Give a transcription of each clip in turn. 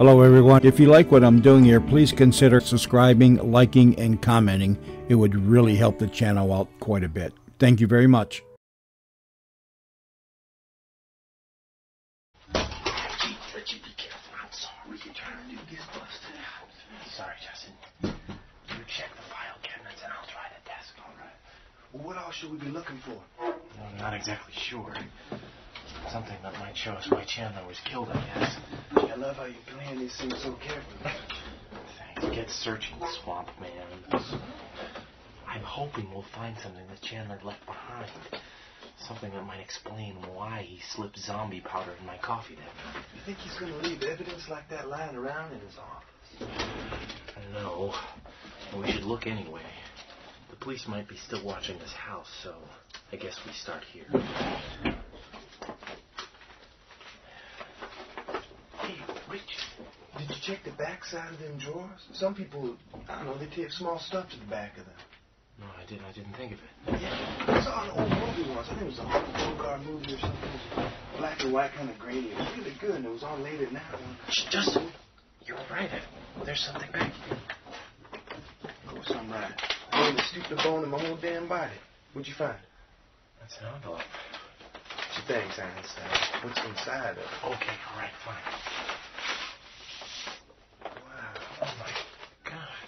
Hello everyone. If you like what I'm doing here, please consider subscribing, liking, and commenting. It would really help the channel out quite a bit. Thank you very much. Richie, be careful. I'm sorry. What you trying to do? Get busted. Sorry, Justin. You check the file cabinets and I'll try the desk. All right. Well, what else should we be looking for? Well, I'm not exactly sure. Something that might show us why Chandler was killed, I guess. I love how you plan these things so carefully. Thanks. Get searching, Swamp Man. I'm hoping we'll find something that Chandler left behind. Something that might explain why he slipped zombie powder in my coffee that night. You think he's going to leave evidence like that lying around in his office? No. We should look anyway. The police might be still watching this house, so I guess we start here. Hey, Rich, did you check the back side of them drawers? Some people, I don't know, they take small stuff to the back of them. No, I didn't think of it. Yeah, I saw an old movie once. I think it was a Hayward movie or something. It was black and white, kind of grainy. It was really good, and it was on late at night. Justin, you're right. There's something back here. Of course I'm right. I made a stupid bone in my whole damn body. What'd you find? That's an envelope. Thanks, Einstein. What's inside of it? Okay, all right, fine. Wow. Oh, my God.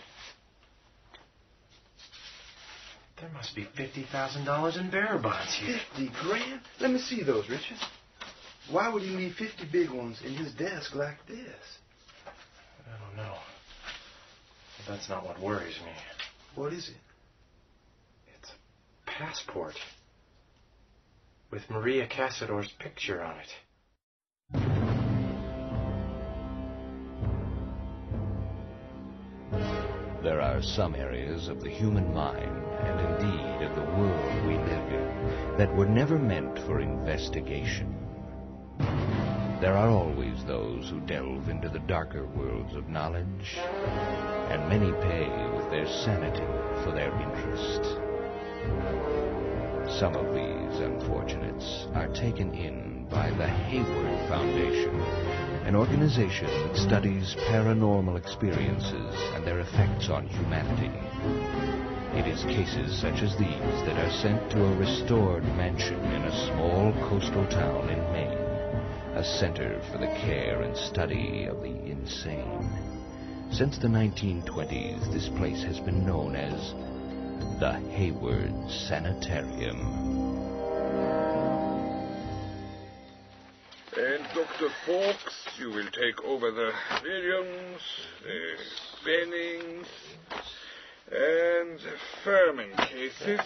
There must be $50,000 in bearer bonds here. 50 grand? Let me see those, Richard. Why would he leave 50 big ones in his desk like this? I don't know. But that's not what worries me. What is it? It's a passport with Maria Cassador's picture on it. There are some areas of the human mind, and indeed of the world we live in, that were never meant for investigation. There are always those who delve into the darker worlds of knowledge, and many pay with their sanity for their interest. Some of these unfortunates are taken in by the Hayward Foundation, an organization that studies paranormal experiences and their effects on humanity. It is cases such as these that are sent to a restored mansion in a small coastal town in Maine, a center for the care and study of the insane. Since the 1920s, this place has been known as the Hayward Sanitarium. And Dr. Fawkes, you will take over the Williams, the Bennings, and the Furman cases,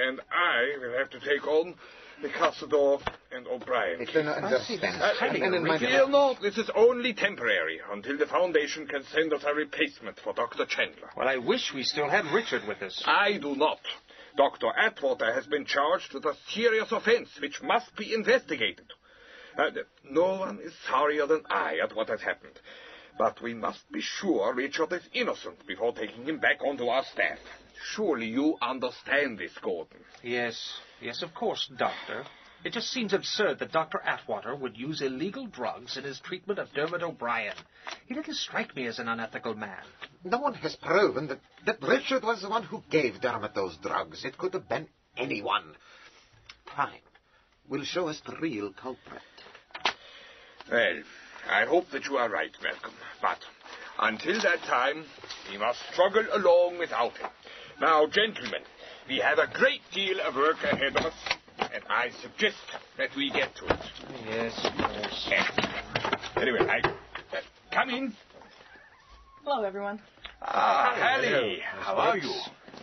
and I will have to take on the Cassador and O'Brien. Fear not, this is only temporary, until the Foundation can send us a replacement for Dr. Chandler. Well, I wish we still had Richard with us. I do not. Dr. Atwater has been charged with a serious offense which must be investigated. No one is sorrier than I at what has happened. But we must be sure Richard is innocent before taking him back onto our staff. Surely you understand this, Gordon. Yes, of course, Doctor. It just seems absurd that Dr. Atwater would use illegal drugs in his treatment of Dermot O'Brien. He doesn't strike me as an unethical man. No one has proven that Richard was the one who gave Dermot those drugs. It could have been anyone. Time will show us the real culprit. Well, I hope that you are right, Malcolm. But until that time, we must struggle along without him. Now, gentlemen, we have a great deal of work ahead of us, and I suggest that we get to it. Yes, of course. Anyway, come in. Hello, everyone. Hallie, how are you?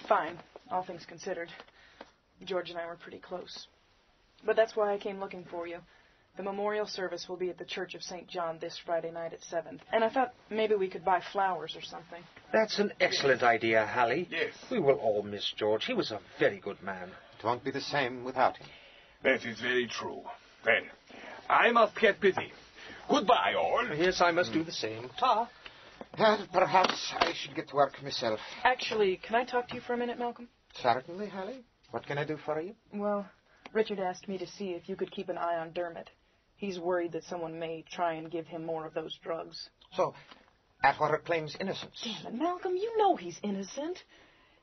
Fine, all things considered. George and I were pretty close. But that's why I came looking for you. The memorial service will be at the Church of St. John this Friday night at 7. And I thought maybe we could buy flowers or something. That's an excellent idea, Hallie. Yes. We will all miss George. He was a very good man. It won't be the same without him. That is very true. Well, I must get busy. Goodbye, all. Yes, I must do the same. Ta. Perhaps I should get to work myself. Actually, can I talk to you for a minute, Malcolm? Certainly, Hallie. What can I do for you? Well, Richard asked me to see if you could keep an eye on Dermot. He's worried that someone may try and give him more of those drugs. So, Atwater claims innocence. Damn it, Malcolm, you know he's innocent.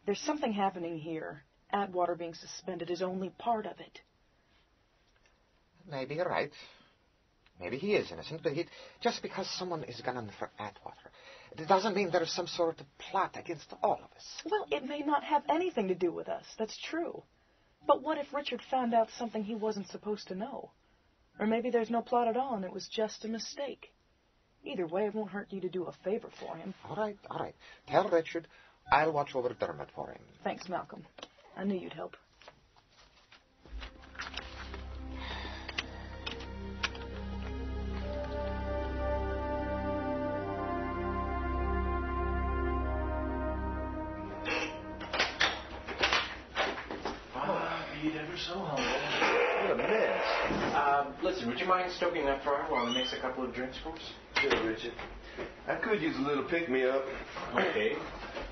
There's something happening here. Atwater being suspended is only part of it. Maybe you're right. Maybe he is innocent, but just because someone is gunning for Atwater, it doesn't mean there's some sort of plot against all of us. Well, it may not have anything to do with us. That's true. But what if Richard found out something he wasn't supposed to know? Or maybe there's no plot at all and it was just a mistake. Either way, it won't hurt you to do a favor for him. All right. Tell Richard I'll watch over Dermot for him. Thanks, Malcolm. I knew you'd help. So hungry. What a mess. Listen, would you mind stoking that fire while I mix a couple of drinks for us? Sure, Richard. I could use a little pick-me-up. Okay.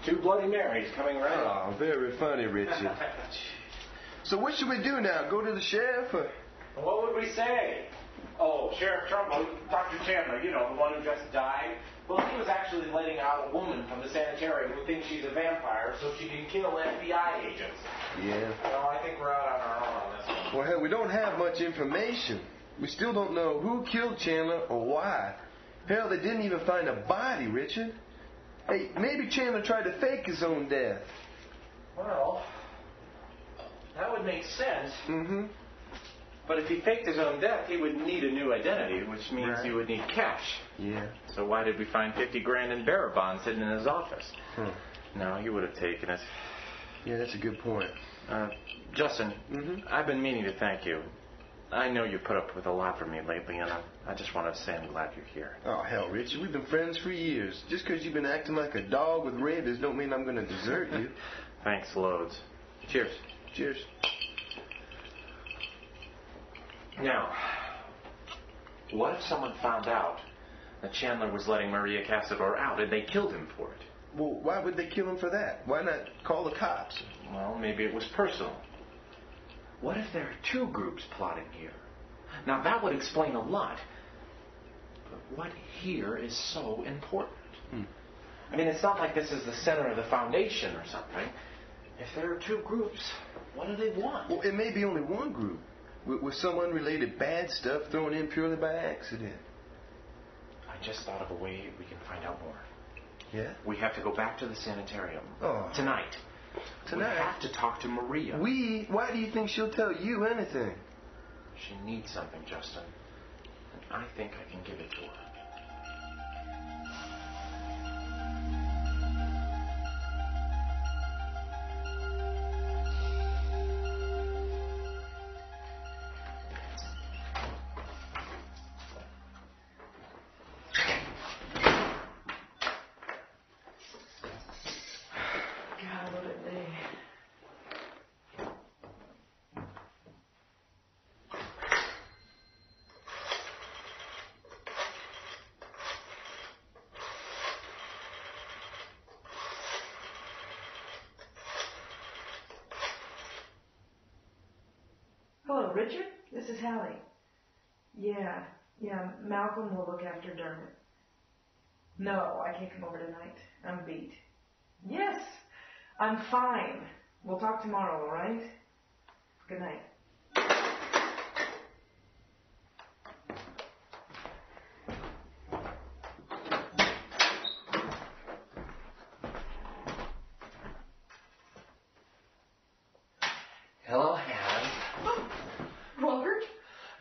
2 Bloody Marys coming right up. Oh, very funny, Richard. So what should we do now? Go to the sheriff? Or? What would we say? Oh, Sheriff Trumbull, Dr. Chandler, you know, the one who just died. Well, he was actually letting out a woman from the sanitarium who thinks she's a vampire so she can kill FBI agents. Yeah. No, I think we're out on our own on this one. Well, hell, we don't have much information. We still don't know who killed Chandler or why. Hell, they didn't even find a body, Richard. Hey, maybe Chandler tried to fake his own death. Well, that would make sense. Mm-hmm. But if he faked his own death, he would need a new identity, which means he would need cash. Yeah. So why did we find $50,000 in bearer bonds hidden in his office? No, he would have taken it. Yeah, that's a good point. Justin, I've been meaning to thank you. I know you put up with a lot from me lately, and I just want to say I'm glad you're here. Oh, hell, Richard, we've been friends for years. Just because you've been acting like a dog with rabies don't mean I'm going to desert you. Thanks loads. Cheers. Cheers. Now, what if someone found out that Chandler was letting Maria Casador out and they killed him for it? Well, why would they kill him for that? Why not call the cops? Well, maybe it was personal. What if there are 2 groups plotting here? Now, that would explain a lot. But what here is so important? I mean, it's not like this is the center of the foundation or something. If there are 2 groups, what do they want? Well, it may be only one group, with some unrelated bad stuff thrown in purely by accident. I just thought of a way we can find out more. Yeah? We have to go back to the sanitarium. Oh. Tonight. We have to talk to Maria. Why do you think she'll tell you anything? She needs something, Justin. And I think I can give it to her. Hello, Richard. This is Hallie. Yeah, Malcolm will look after Dermot. No, I can't come over tonight. I'm beat. Yes, I'm fine. We'll talk tomorrow, all right? Good night. Hello, Hallie. Robert?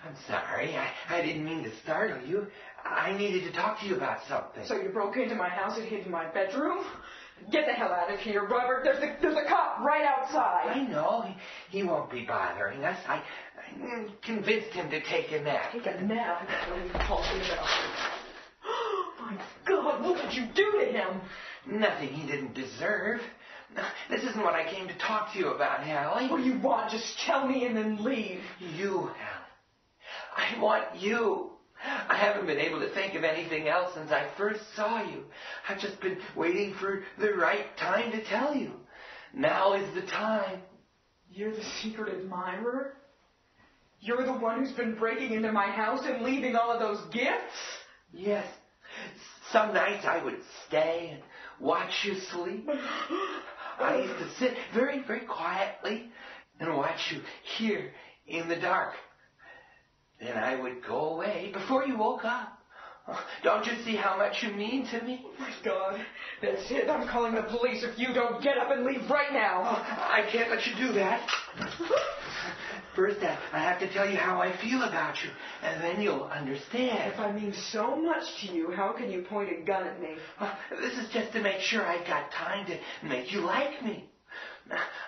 I'm sorry. I didn't mean to startle you. I needed to talk to you about something. So you broke into my house and hid in my bedroom? Get the hell out of here, Robert. There's a cop right outside. I know. He won't be bothering us. I convinced him to take a nap. Take a nap? That's what he's talking about. Oh, my God, what did you do to him? Nothing he didn't deserve. This isn't what I came to talk to you about, Hallie. What do you want? Just tell me and then leave. You, Hallie. I want you. I haven't been able to think of anything else since I first saw you. I've just been waiting for the right time to tell you. Now is the time. You're the secret admirer? You're the one who's been breaking into my house and leaving all of those gifts? Yes. Some nights I would stay and watch you sleep. I used to sit very, very quietly and watch you here in the dark. Then I would go away before you woke up. Don't you see how much you mean to me? Oh, my God. That's it. I'm calling the police if you don't get up and leave right now. I can't let you do that. First, I have to tell you how I feel about you, and then you'll understand. If I mean so much to you, how can you point a gun at me? This is just to make sure I've got time to make you like me.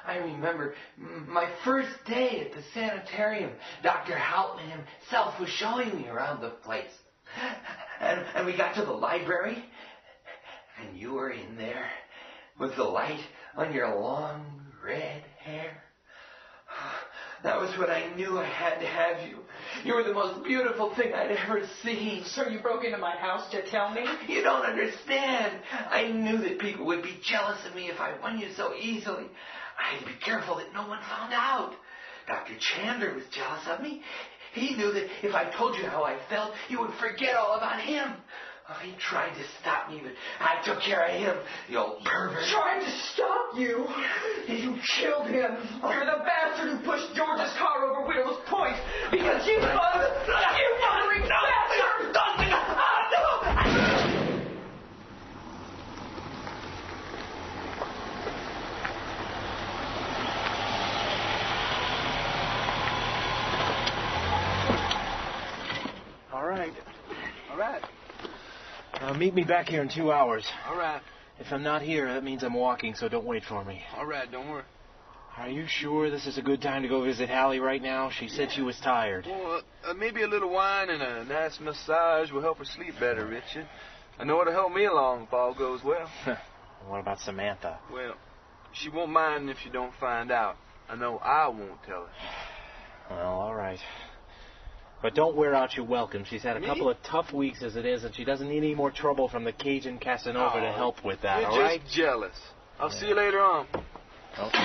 I remember my first day at the sanitarium. Dr. Haltman himself was showing me around the place. And we got to the library, and you were in there with the light on your long red hair. That was when I knew I had to have you. You were the most beautiful thing I'd ever seen. So you broke into my house to tell me? You don't understand. I knew that people would be jealous of me if I won you so easily. I had to be careful that no one found out. Dr. Chandler was jealous of me. He knew that if I told you how I felt, you would forget all about him. Oh, he tried to stop me, but I took care of him, the old pervert. Tried to stop you? You killed him. You're the bastard who pushed George's car over Widow's Point. Because you murdering bastard! All right. Meet me back here in 2 hours. All right. If I'm not here, that means I'm walking, so don't wait for me. All right, don't worry. Are you sure this is a good time to go visit Hallie right now? She said she was tired. Well, maybe a little wine and a nice massage will help her sleep better, Richard. I know it'll help me along if all goes well. What about Samantha? Well, she won't mind if you don't find out. I know I won't tell her. Well, all right. But don't wear out your welcome. She's had a Me? couple of tough weeks as it is, and she doesn't need any more trouble from the Cajun Casanova to help with that, You're all right? just jealous. I'll see you later on. Okay.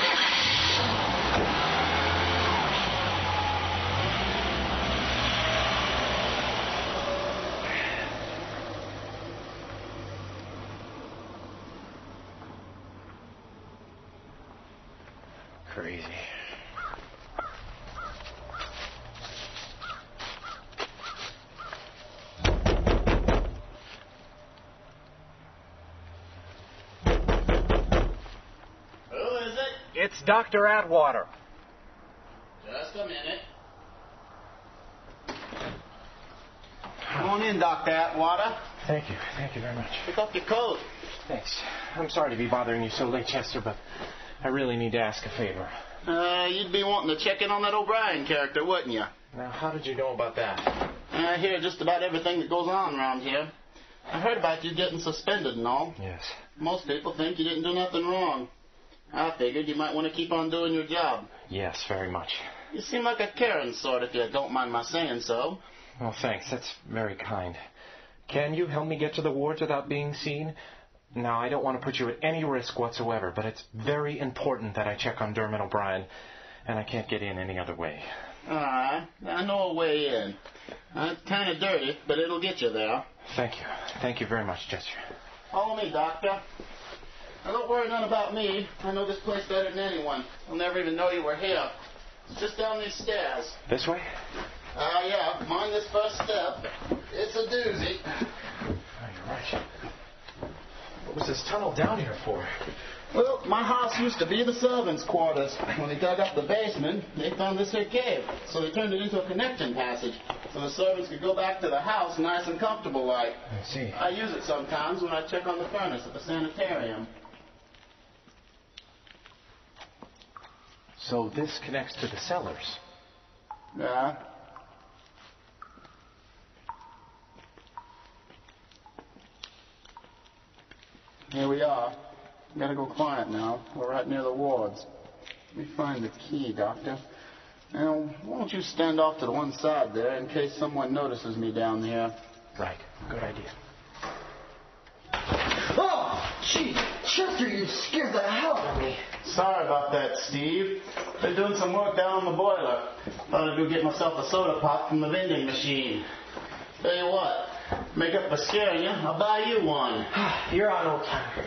Crazy. It's Dr. Atwater. Just a minute. Come on in, Dr. Atwater. Thank you. Thank you very much. Pick up your coat. Thanks. I'm sorry to be bothering you so late, Chester, but I really need to ask a favor. You'd be wanting to check in on that O'Brien character, wouldn't you? Now, how did you know about that? I hear just about everything that goes on around here. I heard about you getting suspended and all. Yes. Most people think you didn't do nothing wrong. I figured you might want to keep on doing your job. Yes, very much. You seem like a caring sort, if you don't mind my saying so. Well, thanks. That's very kind. Can you help me get to the wards without being seen? Now, I don't want to put you at any risk whatsoever, but it's very important that I check on Dermot O'Brien, and I can't get in any other way. All right. I know a way in. It's kind of dirty, but it'll get you there. Thank you. Thank you very much, Chester. Follow me, Doctor. Now, don't worry none about me. I know this place better than anyone. I'll never even know you were here. It's just down these stairs. This way? Yeah. Mind this first step. It's a doozy. Oh, you're right. What was this tunnel down here for? Well, my house used to be the servants' quarters. When they dug up the basement, they found this here cave. So they turned it into a connecting passage, so the servants could go back to the house nice and comfortable like. I see. I use it sometimes when I check on the furnace at the sanitarium. So this connects to the cellars. Yeah. Here we are. Gotta go quiet now. We're right near the wards. Let me find the key, Doctor. Now, won't you stand off to the one side there in case someone notices me down here? Right. Good idea. Oh, gee, Chester, you scared the hell out of me. Sorry about that, Steve. Been doing some work down on the boiler. Thought I'd go get myself a soda pop from the vending machine. Tell you what, Make up for scaring you. I'll buy you one. You're on, old timer.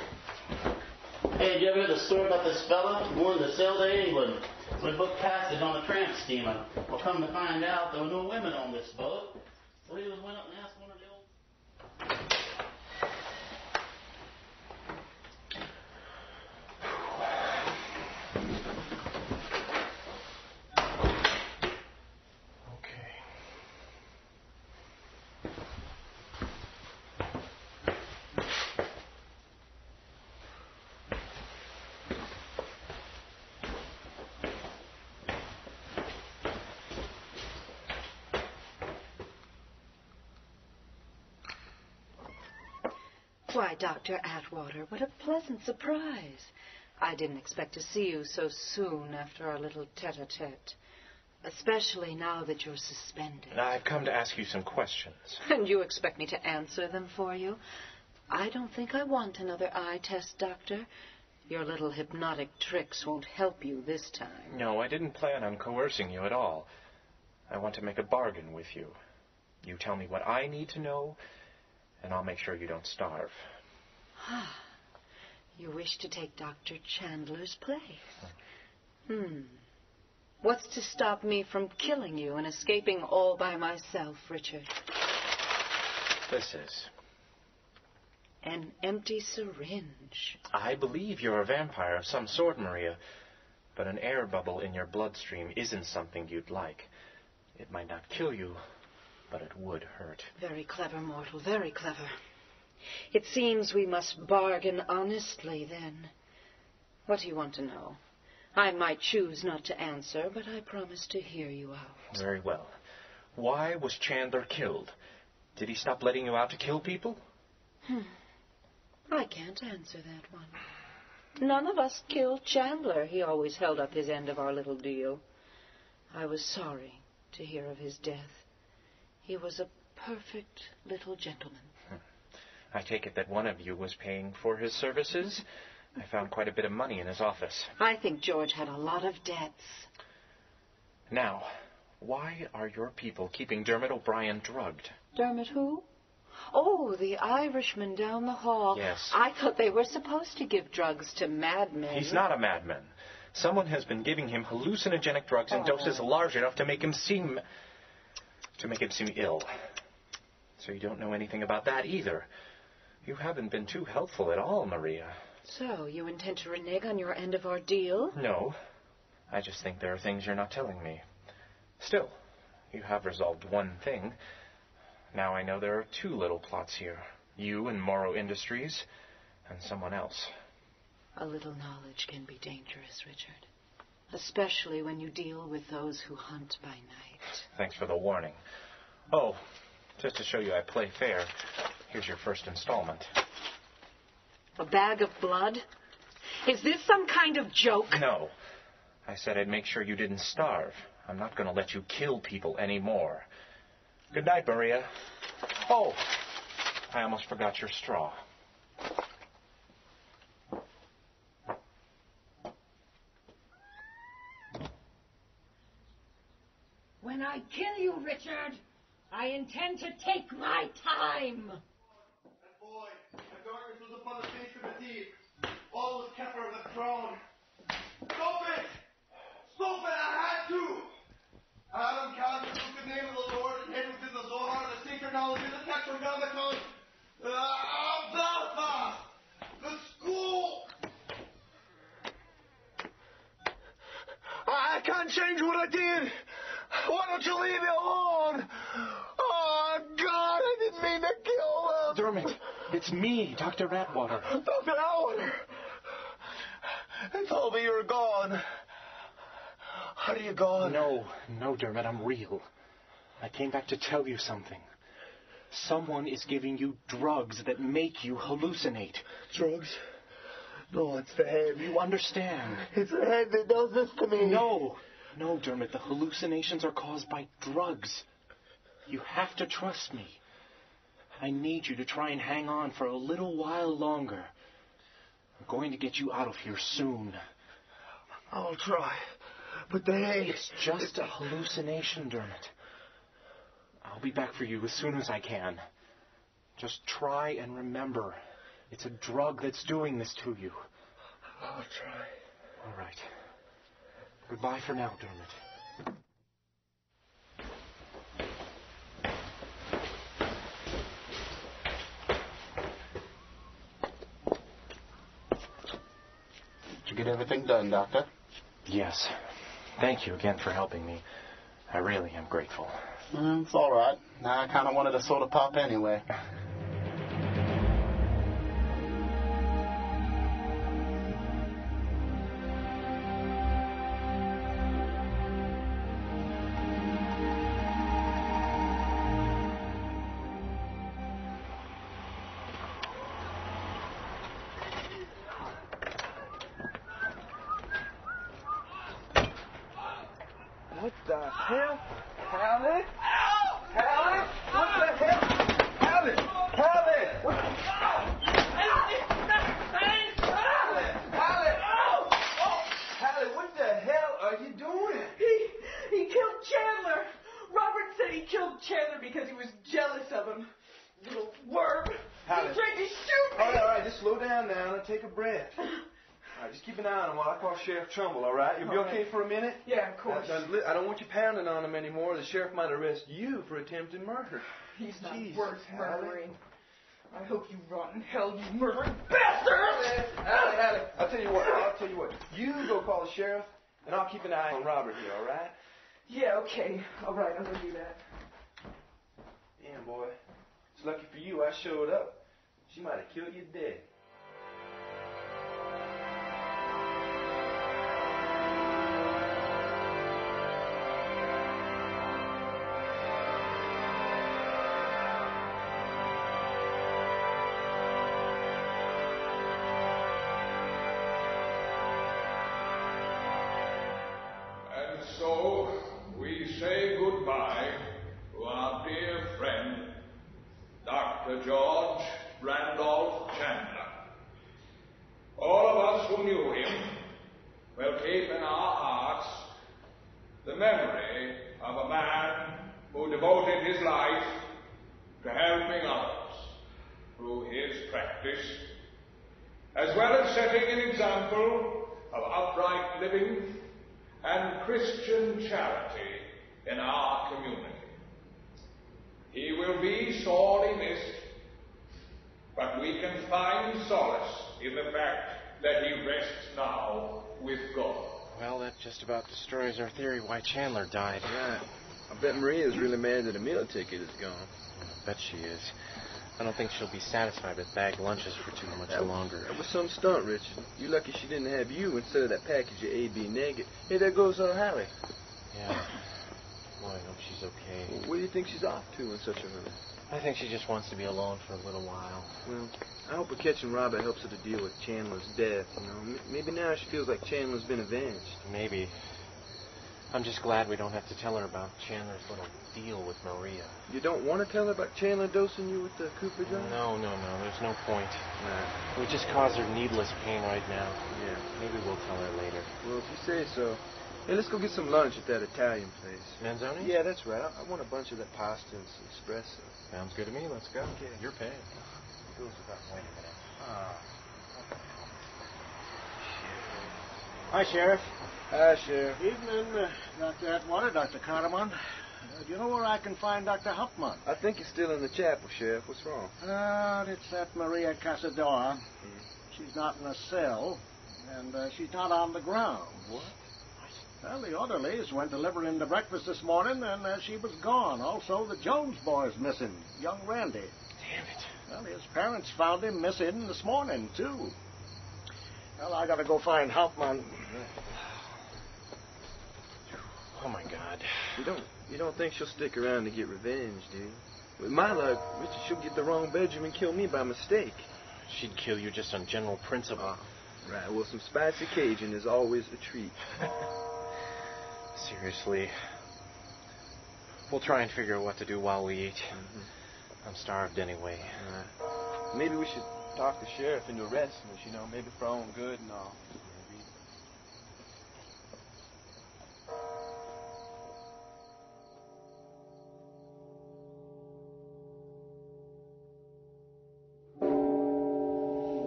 Hey, did you ever hear the story about this fella who wanted to sail to England? We booked passage on a tramp steamer. Well, come to find out, there were no women on this boat. So he went up and asked one of the old... Why, Dr. Atwater, what a pleasant surprise. I didn't expect to see you so soon after our little tete-a-tete, especially now that you're suspended. I've come to ask you some questions. And you expect me to answer them for you? I don't think I want another eye test, Doctor. Your little hypnotic tricks won't help you this time. No, I didn't plan on coercing you at all. I want to make a bargain with you. You tell me what I need to know, and I'll make sure you don't starve. You wish to take Dr. Chandler's place. What's to stop me from killing you and escaping all by myself, Richard? This is an empty syringe. I believe you're a vampire of some sort, Maria, but an air bubble in your bloodstream isn't something you'd like. It might not kill you, but it would hurt. Very clever, mortal, very clever. It seems we must bargain honestly, then. What do you want to know? I might choose not to answer, but I promise to hear you out. Very well. Why was Chandler killed? Did he stop letting you out to kill people? I can't answer that one. None of us killed Chandler. He always held up his end of our little deal. I was sorry to hear of his death. He was a perfect little gentleman. I take it that one of you was paying for his services? I found quite a bit of money in his office. I think George had a lot of debts. Now, why are your people keeping Dermot O'Brien drugged? Dermot who? Oh, the Irishman down the hall. Yes. I thought they were supposed to give drugs to madmen. He's not a madman. Someone has been giving him hallucinogenic drugs in doses large enough to make him seem ill. So you don't know anything about that either. You haven't been too helpful at all, Maria. So, you intend to renege on your end of our deal? No. I just think there are things you're not telling me. Still, you have resolved one thing. Now I know there are two little plots here. You and Morrow Industries, and someone else. A little knowledge can be dangerous, Richard. Especially when you deal with those who hunt by night. Thanks for the warning. Oh, just to show you I play fair, here's your first installment. A bag of blood? Is this some kind of joke? No. I said I'd make sure you didn't starve. I'm not going to let you kill people anymore. Good night, Maria. Oh, I almost forgot your straw. When I kill you, Richard, I intend to take my time. And boy, the darkness was upon the face of the deep. All was kept of the throne. Stop it! Stop it! I had to! Adam Khan took the name of the Lord and hid within the Zohar the secret knowledge of the Tetragrammaton. Belfast! The school! I can't change what I did! Why don't you leave me alone? Oh, God, I didn't mean to kill them. Dermot, it's me, Dr. Atwater. Dr. Atwater! They told me you were gone. Are you gone? No, Dermot, I'm real. I came back to tell you something. Someone is giving you drugs that make you hallucinate. Drugs? No, it's the head. You understand? It's the head that does this to me. No, Dermot, the hallucinations are caused by drugs. You have to trust me. I need you to try and hang on for a little while longer. I'm going to get you out of here soon. I'll try. But the head... It's just a hallucination, Dermot. I'll be back for you as soon as I can. Just try and remember. It's a drug that's doing this to you. I'll try. All right. Goodbye for now, Dermot. Did you get everything done, Doctor? Yes. Thank you again for helping me. I really am grateful. It's all right. I kind of wanted a soda pop anyway. What the hell? Hallie? Hallie? What the hell? Hallie! Hallie! What? Hallie, what the hell are you doing? He killed Chandler. Robert said he killed Chandler because he was jealous of him. Little worm. Hallie. He tried to shoot me. All right, just slow down now and take a breath. All right, just keep an eye on him while I call Sheriff Trumbull, all right? You'll be okay for a minute? Yeah, of course. Now, I don't want you pounding on him anymore. The sheriff might arrest you for attempted murder. He's not Jeez, worth Hallie. murdering. I hope you rot in hell, you murdering bastard! Hallie, I'll tell you what. You go call the sheriff, and I'll keep an eye on Robert here, all right? Yeah, okay. All right, I'm going to do that. Damn, boy. It's lucky for you I showed up. She might have killed you dead. And so we say goodbye to our dear friend, Dr. George Randolph Chandler. All of us who knew him will keep in our hearts the memory of a man who devoted his life to helping others through his practice, as well as setting an example of upright living and Christian charity in our community. He will be sorely missed, but we can find solace in the fact that he rests now with God. Well, that just about destroys our theory why Chandler died. Yeah. I bet Maria's really mad that the meal ticket is gone. I bet she is. I don't think she'll be satisfied with bagged lunches for too much longer. That was some stunt, Richard. You lucky she didn't have you instead of that package of AB negative. Hey, there goes Hallie. Yeah. Boy, I hope she's okay. Well, where do you think she's off to in such a hurry? I think she just wants to be alone for a little while. Well, I hope her catching Robert helps her to deal with Chandler's death, you know. Maybe now she feels like Chandler's been avenged. Maybe. I'm just glad we don't have to tell her about Chandler's little deal with Maria. You don't want to tell her about Chandler dosing you with the Cooper drug? No. There's no point. Nah. We just cause her needless pain right now. Yeah. Maybe we'll tell her later. Well, if you say so. Hey, let's go get some lunch at that Italian place. Manzoni? Yeah, that's right. I want a bunch of that pasta and some espresso. Sounds good to me. Let's go. Okay. You're paying. Goes without Wait a minute. Hi, Sheriff. Hi, Sheriff. Evening, Dr. Atwater, Dr. Carterman. Do you know where I can find Dr. Huffman? I think he's still in the chapel, Sheriff. What's wrong? It's that Maria Casadora. She's not in a cell, and she's not on the ground. What? Well, the orderlies went delivering the breakfast this morning, and she was gone. Also, the Jones boy's missing, young Randy. Damn it. Well, his parents found him missing this morning, too. Well, I gotta go find Huffman. Oh, my God. You don't think she'll stick around to get revenge, do you? With my luck, Richard, she'll get the wrong bedroom and kill me by mistake. She'd kill you just on general principle. Right, well, some spicy Cajun is always a treat. Seriously. We'll try and figure out what to do while we eat. Mm-hmm. I'm starved anyway. Maybe we should talk the sheriff into arresting us, you know, maybe for our own good and all.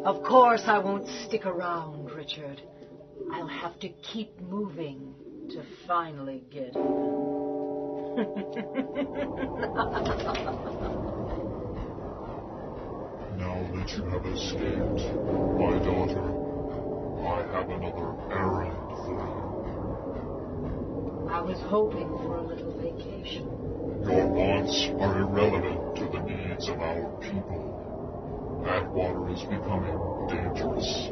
Of course I won't stick around, Richard. I'll have to keep moving to finally get Now that you have escaped, my daughter, I have another errand for I was hoping for a little vacation. you. Your wants are irrelevant to the needs of our people. That water is becoming dangerous.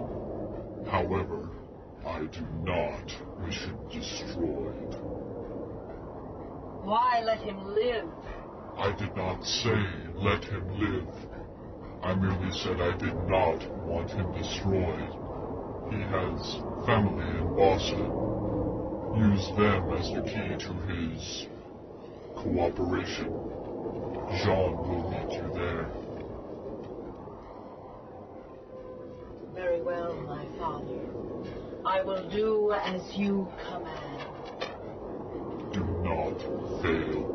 However, I do not wish him destroyed. Why let him live? I did not say let him live. I merely said I did not want him destroyed. He has family in Boston. Use them as the key to his cooperation. Jean will meet you there. Very well, my father. I will do as you command. Do not fail.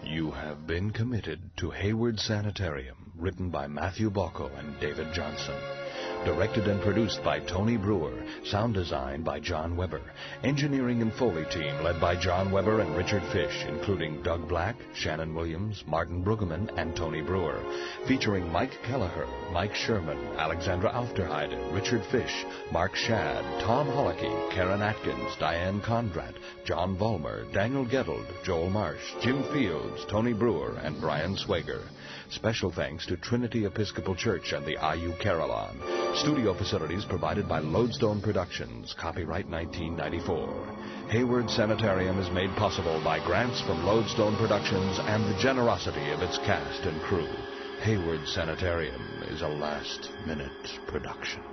You have been committed to Hayward Sanitarium, written by Matthew Bocco and David Johnson. Directed and produced by Tony Brewer. Sound design by John Weber. Engineering and Foley team led by John Weber and Richard Fish, including Doug Black, Shannon Williams, Martin Brueggemann, and Tony Brewer. Featuring Mike Kelleher, Mike Sherman, Alexandra Aufderheide, Richard Fish, Mark Shadd, Tom Hollicky, Karen Atkins, Diane Condratt, John Vollmer, Daniel Gettled, Joel Marsh, Jim Fields, Tony Brewer, and Brian Swager. Special thanks to Trinity Episcopal Church and the IU Carillon. Studio facilities provided by Lodestone Productions. Copyright 1994. Hayward Sanitarium is made possible by grants from Lodestone Productions and the generosity of its cast and crew. Hayward Sanitarium is a last-minute production.